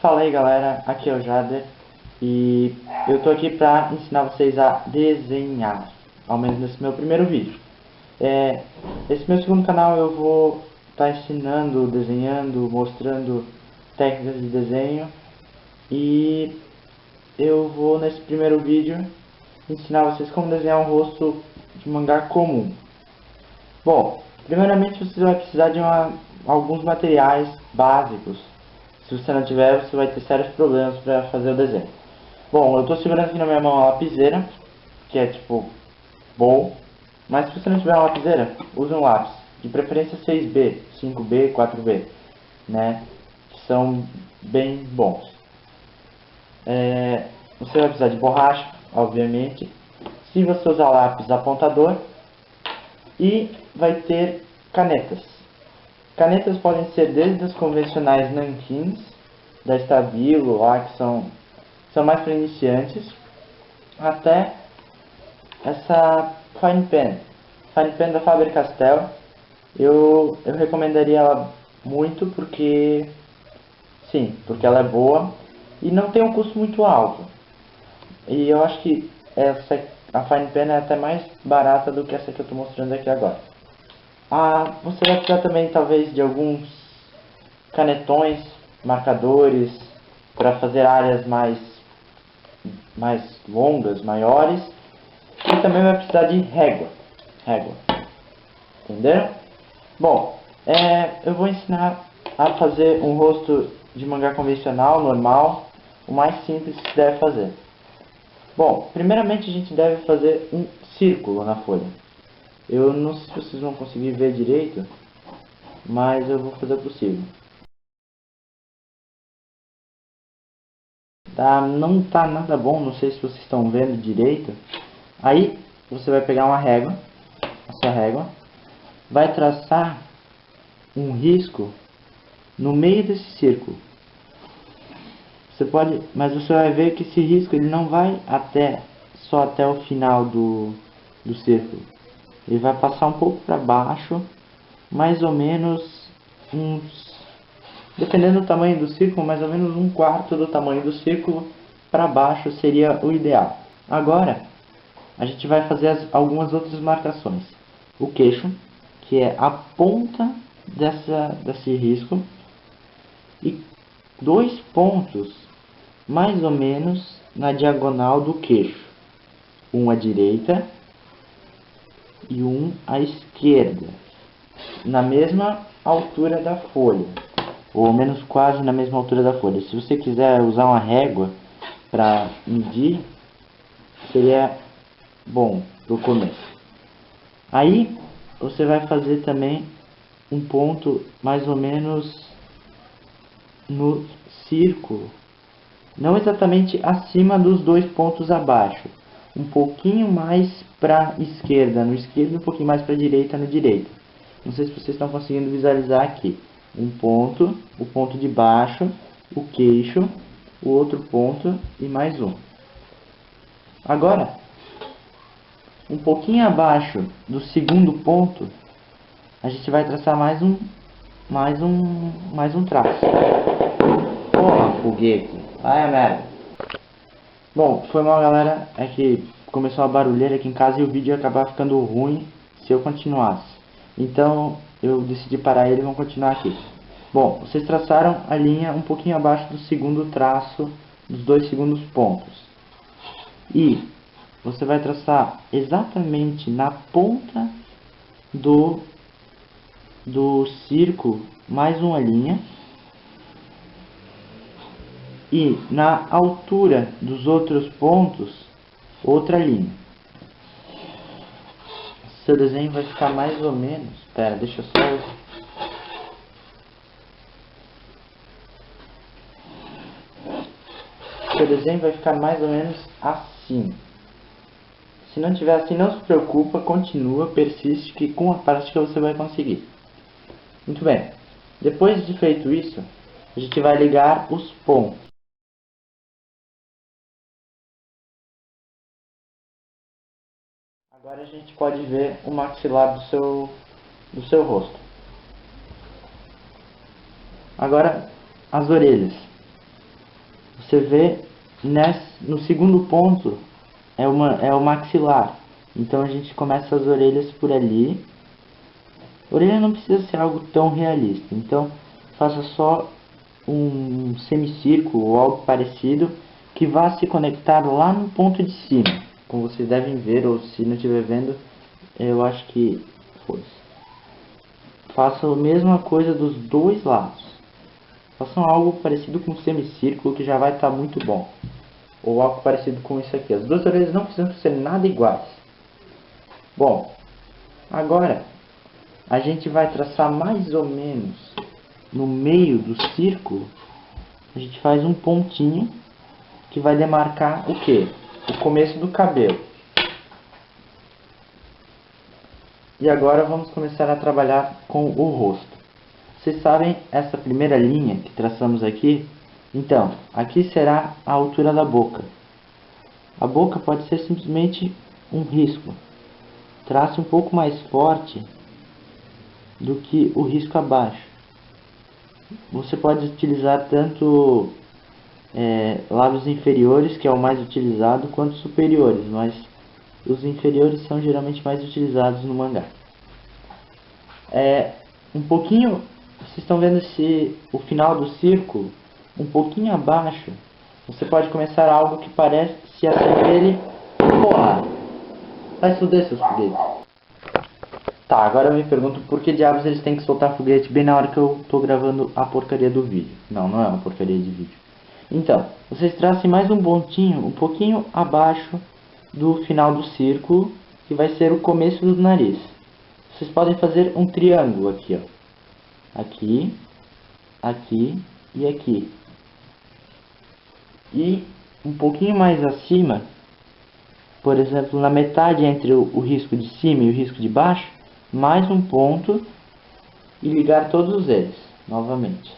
Fala aí galera, aqui é o Jader e eu tô aqui pra ensinar vocês a desenhar, ao menos nesse meu primeiro vídeo. Esse meu segundo canal eu vou estar ensinando, desenhando, mostrando técnicas de desenho e eu vou nesse primeiro vídeo ensinar vocês como desenhar um rosto de mangá comum. Bom, primeiramente você vai precisar de alguns materiais básicos. Se você não tiver, você vai ter sérios problemas para fazer o desenho. Bom, eu estou segurando aqui na minha mão a lapiseira, que é tipo bom, mas se você não tiver uma lapiseira, use um lápis, de preferência 6B, 5B, 4B, né, que são bem bons. Você vai precisar de borracha, obviamente, se você usar lápis apontador, e vai ter canetas. Canetas podem ser desde as convencionais nanquins, da Stabilo, lá, que são mais para iniciantes, até essa Fine Pen. Fine Pen da Faber-Castell. Eu recomendaria ela muito porque, sim, porque ela é boa e não tem um custo muito alto. E eu acho que a Fine Pen é até mais barata do que essa que eu estou mostrando aqui agora. Você vai precisar também talvez de alguns canetões, marcadores, para fazer áreas mais longas, maiores. E também vai precisar de régua. Entenderam? Bom, eu vou ensinar a fazer um rosto de mangá convencional, normal, o mais simples que se deve fazer. Bom, primeiramente a gente deve fazer um círculo na folha. Eu não sei se vocês vão conseguir ver direito, mas eu vou fazer o possível. Não tá nada bom, não sei se vocês estão vendo direito. Aí você vai pegar uma régua, a sua régua, vai traçar um risco no meio desse círculo. Mas você vai ver que esse risco ele não vai só até o final do círculo. Ele vai passar um pouco para baixo, mais ou menos dependendo do tamanho do círculo, mais ou menos 1/4 do tamanho do círculo para baixo seria o ideal. Agora, a gente vai fazer algumas outras marcações. O queixo, que é a ponta desse risco, e 2 pontos mais ou menos na diagonal do queixo, um à direita e um à esquerda, na mesma altura da folha, ou ao menos quase na mesma altura da folha. Se você quiser usar uma régua para medir, seria bom para o começo. Aí você vai fazer também um ponto mais ou menos no círculo, não exatamente acima dos 2 pontos abaixo, um pouquinho mais para esquerda no esquerdo, um pouquinho mais para direita no direito. Não sei se vocês estão conseguindo visualizar aqui. Um ponto, o ponto de baixo, o queixo, o outro ponto e mais um. Agora, um pouquinho abaixo do segundo ponto, a gente vai traçar mais um traço. Porra, foguete. Ai, merda. Bom, foi mal galera, é que começou a barulheira aqui em casa e o vídeo ia acabar ficando ruim se eu continuasse. Então eu decidi parar ele e vamos continuar aqui. Bom, vocês traçaram a linha um pouquinho abaixo do segundo traço, dos 2 segundos pontos. E você vai traçar exatamente na ponta do círculo mais uma linha. E na altura dos outros pontos, outra linha. Seu desenho vai ficar mais ou menos... Espera, deixa eu só... Seu desenho vai ficar mais ou menos assim. Se não tiver assim, não se preocupa, continua, persiste, que com a prática você vai conseguir. Muito bem. Depois de feito isso, a gente vai ligar os pontos. Agora a gente pode ver o maxilar do seu rosto. Agora, as orelhas. você vê no segundo ponto é o maxilar. Então a gente começa as orelhas por ali. A orelha não precisa ser algo tão realista, então faça só um semicírculo ou algo parecido que vá se conectar lá no ponto de cima. Como vocês devem ver, ou se não estiver vendo, eu acho que foi. Faça a mesma coisa dos dois lados. Façam algo parecido com um semicírculo que já vai estar muito bom. Ou algo parecido com isso aqui. As duas orelhas não precisam ser nada iguais. Bom, agora a gente vai traçar mais ou menos no meio do círculo. A gente faz um pontinho que vai demarcar o que? O começo do cabelo. E agora vamos começar a trabalhar com o rosto. Vocês sabem essa primeira linha que traçamos aqui? Então, aqui será a altura da boca. A boca pode ser simplesmente um risco. Trace um pouco mais forte do que o risco abaixo. Você pode utilizar tanto lábios inferiores, que é o mais utilizado, quanto superiores, mas os inferiores são geralmente mais utilizados no mangá. Um pouquinho, vocês estão vendo o final do círculo, um pouquinho abaixo, você pode começar algo que parece se assemelhe. Porra! Vai foder seus foguetes. Tá, agora eu me pergunto por que diabos eles têm que soltar foguete bem na hora que eu tô gravando a porcaria do vídeo. Não, não é uma porcaria de vídeo. Então, vocês tracem mais um pontinho, um pouquinho abaixo do final do círculo, que vai ser o começo do nariz. Vocês podem fazer um triângulo aqui, ó. Aqui, aqui e aqui. E um pouquinho mais acima, por exemplo, na metade entre o risco de cima e o risco de baixo, mais um ponto e ligar todos eles novamente.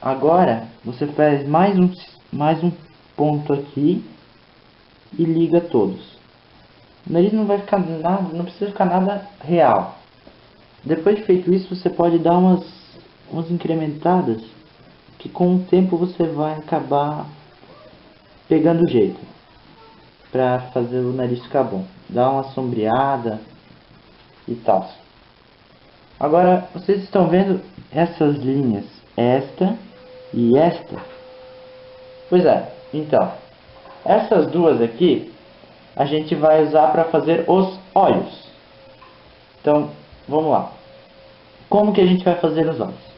Agora você faz mais um ponto aqui e liga todos. O nariz não vai ficar nada, não precisa ficar nada real. Depois de feito isso, você pode dar umas incrementadas que com o tempo você vai acabar pegando o jeito para fazer o nariz ficar bom. Dá uma sombreada e tal. Agora vocês estão vendo essas linhas, esta e esta? Pois é, então essas duas aqui a gente vai usar para fazer os olhos. Então vamos lá. Como que a gente vai fazer os olhos?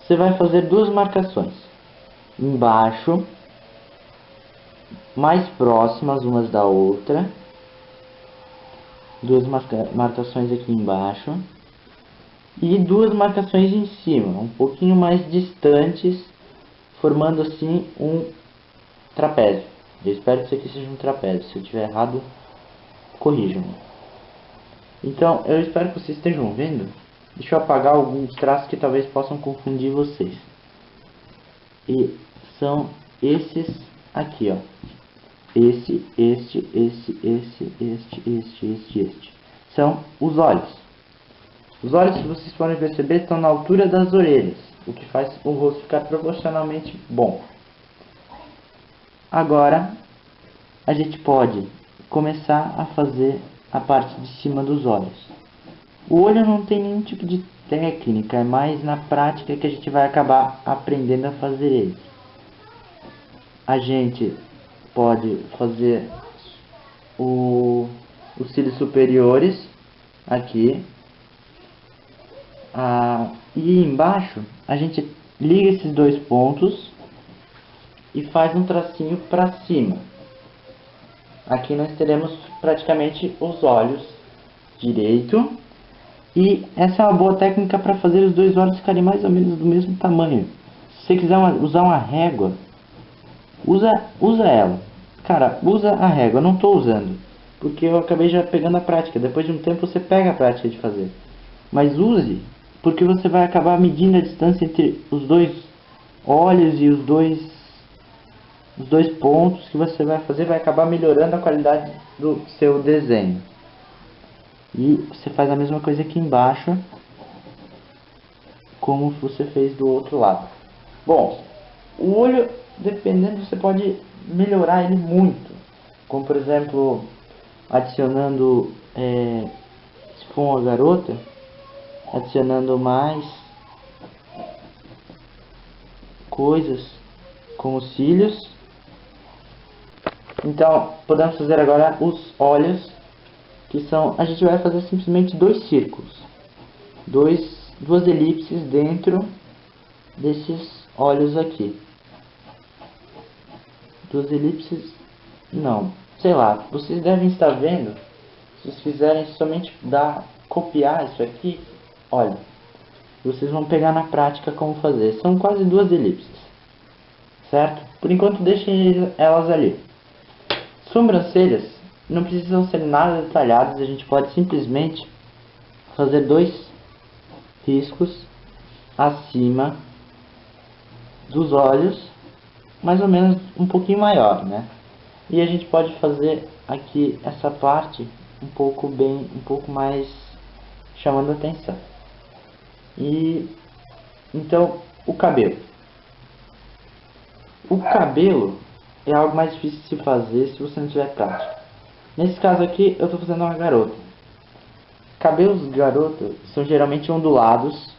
Você vai fazer duas marcações embaixo, mais próximas umas da outra, duas marcações aqui embaixo e duas marcações em cima, um pouquinho mais distantes, formando assim um trapézio. Eu espero que isso aqui seja um trapézio. Se eu estiver errado, corrijam-me. Então, eu espero que vocês estejam vendo. Deixa eu apagar alguns traços que talvez possam confundir vocês. E são esses aqui, ó. Este. São os olhos. Os olhos, se vocês forem perceber, estão na altura das orelhas, o que faz o rosto ficar proporcionalmente bom. Agora, a gente pode começar a fazer a parte de cima dos olhos. O olho não tem nenhum tipo de técnica, é mais na prática que a gente vai acabar aprendendo a fazer ele. A gente pode fazer os cílios superiores aqui. E embaixo a gente liga esses dois pontos e faz um tracinho para cima. Aqui nós teremos praticamente os olhos direito. E essa é uma boa técnica para fazer os dois olhos ficarem mais ou menos do mesmo tamanho. Se você quiser usar uma régua, usa ela. Cara, usa a régua. Eu não estou usando, porque eu acabei já pegando a prática. Depois de um tempo você pega a prática de fazer. Mas use, porque você vai acabar medindo a distância entre os dois olhos e os dois pontos que você vai fazer. Vai acabar melhorando a qualidade do seu desenho. E você faz a mesma coisa aqui embaixo, como você fez do outro lado. Bom, o olho, dependendo, você pode melhorar ele muito. Como, por exemplo, adicionando, se for uma garota, adicionando mais coisas como cílios. Então, podemos fazer agora os olhos, que são, a gente vai fazer simplesmente dois círculos, duas elipses dentro desses olhos aqui. Duas elipses, não, sei lá, vocês devem estar vendo, se vocês fizerem somente copiar isso aqui, olha, vocês vão pegar na prática como fazer, são quase duas elipses, certo? Por enquanto deixem elas ali. Sobrancelhas não precisam ser nada detalhadas, a gente pode simplesmente fazer dois riscos acima dos olhos, mais ou menos um pouquinho maior, né? E a gente pode fazer aqui essa parte um pouco mais chamando a atenção. E então o cabelo. O cabelo é algo mais difícil de se fazer se você não tiver prática. Nesse caso aqui eu estou fazendo uma garota. Cabelos de garota são geralmente ondulados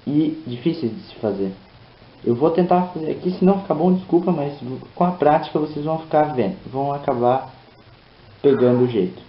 e difíceis de se fazer. Eu vou tentar fazer aqui, se não ficar bom, desculpa, mas com a prática vocês vão ficar vendo, vão acabar pegando o jeito.